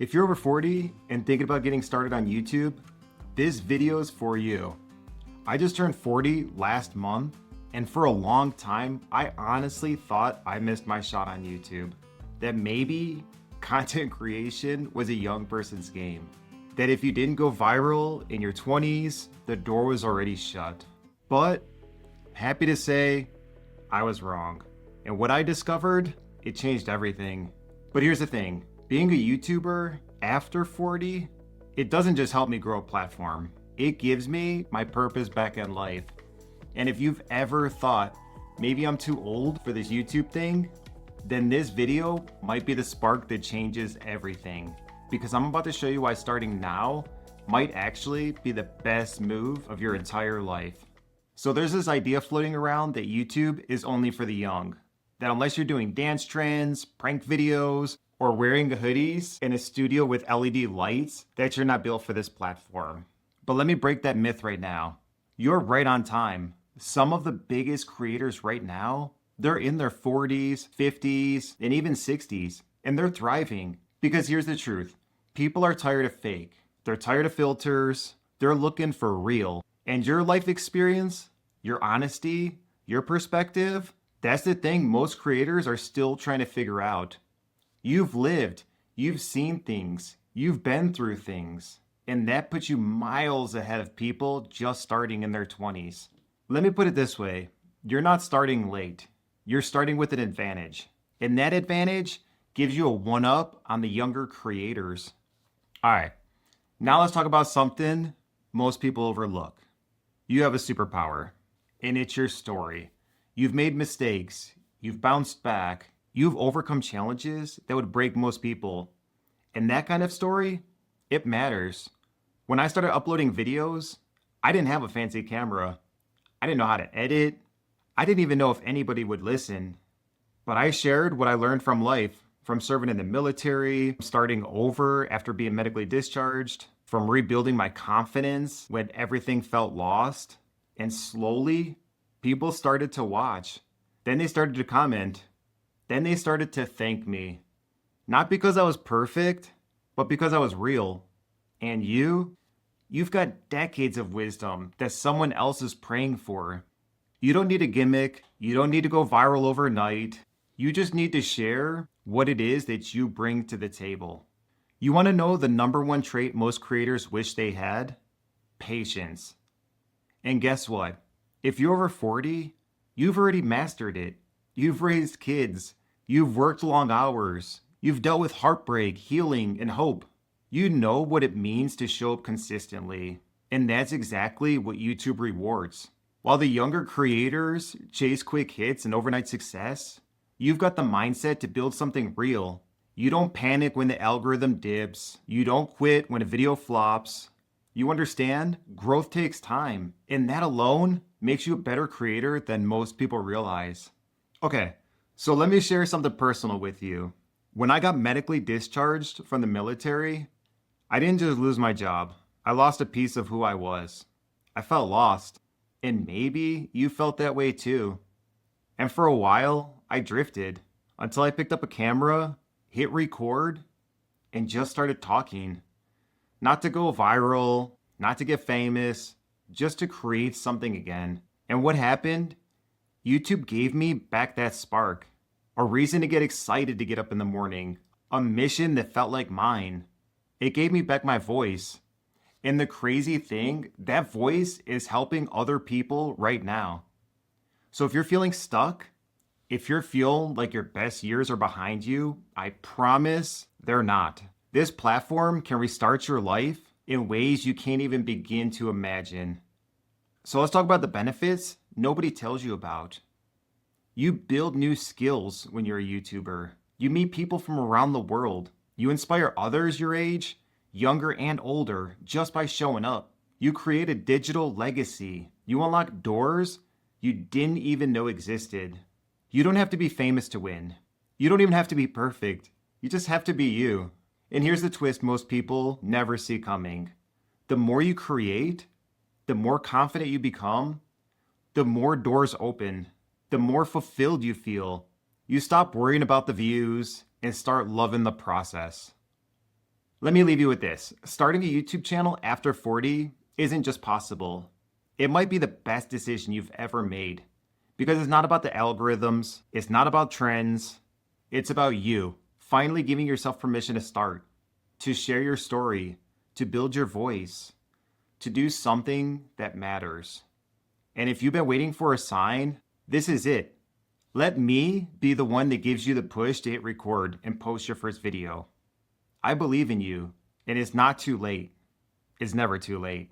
If you're over 40 and thinking about getting started on YouTube, this video is for you. I just turned 40 last month, and for a long time, I honestly thought I missed my shot on YouTube. That maybe content creation was a young person's game. That if you didn't go viral in your 20s, the door was already shut. But happy to say, I was wrong. And what I discovered, it changed everything. But here's the thing. Being a YouTuber after 40, it doesn't just help me grow a platform. It gives me my purpose back in life. And if you've ever thought, maybe I'm too old for this YouTube thing, then this video might be the spark that changes everything. Because I'm about to show you why starting now might actually be the best move of your entire life. So there's this idea floating around that YouTube is only for the young. That unless you're doing dance trends, prank videos, or wearing hoodies in a studio with LED lights, that you're not built for this platform. But let me break that myth right now. You're right on time. Some of the biggest creators right now, they're in their 40s, 50s, and even 60s, and they're thriving. Because here's the truth. People are tired of fake. They're tired of filters. They're looking for real. And your life experience, your honesty, your perspective, that's the thing most creators are still trying to figure out. You've lived, you've seen things, you've been through things, and that puts you miles ahead of people just starting in their 20s. Let me put it this way, you're not starting late, you're starting with an advantage, and that advantage gives you a one-up on the younger creators. All right, now let's talk about something most people overlook. You have a superpower, and it's your story. You've made mistakes, you've bounced back, you've overcome challenges that would break most people. And that kind of story, it matters. When I started uploading videos, I didn't have a fancy camera. I didn't know how to edit. I didn't even know if anybody would listen. But I shared what I learned from life, from serving in the military, starting over after being medically discharged, from rebuilding my confidence when everything felt lost. And slowly, people started to watch. Then they started to comment. Then they started to thank me. Not because I was perfect, but because I was real. And you've got decades of wisdom that someone else is praying for. You don't need a gimmick. You don't need to go viral overnight. You just need to share what it is that you bring to the table. You want to know the number one trait most creators wish they had? Patience. And guess what? If you're over 40, you've already mastered it. You've raised kids. You've worked long hours. You've dealt with heartbreak, healing, and hope. You know what it means to show up consistently. And that's exactly what YouTube rewards. While the younger creators chase quick hits and overnight success, you've got the mindset to build something real. You don't panic when the algorithm dips. You don't quit when a video flops. You understand? Growth takes time. And that alone makes you a better creator than most people realize. Okay. So let me share something personal with you. When I got medically discharged from the military, I didn't just lose my job. I lost a piece of who I was. I felt lost. And maybe you felt that way too. And for a while, I drifted until I picked up a camera, hit record, and just started talking. Not to go viral, not to get famous, just to create something again. And what happened? YouTube gave me back that spark. A reason to get excited to get up in the morning. A mission that felt like mine. It gave me back my voice. And the crazy thing, that voice is helping other people right now. So if you're feeling stuck, if you're feeling like your best years are behind you, I promise they're not. This platform can restart your life in ways you can't even begin to imagine. So let's talk about the benefits nobody tells you about. You build new skills when you're a YouTuber. You meet people from around the world. You inspire others your age, younger and older, just by showing up. You create a digital legacy. You unlock doors you didn't even know existed. You don't have to be famous to win. You don't even have to be perfect. You just have to be you. And here's the twist most people never see coming. The more you create, the more confident you become, the more doors open, the more fulfilled you feel. You stop worrying about the views and start loving the process. Let me leave you with this. Starting a YouTube channel after 40 isn't just possible. It might be the best decision you've ever made because it's not about the algorithms, it's not about trends, it's about you finally giving yourself permission to start, to share your story, to build your voice, to do something that matters. And if you've been waiting for a sign, this is it. Let me be the one that gives you the push to hit record and post your first video. I believe in you, and it's not too late. It's never too late.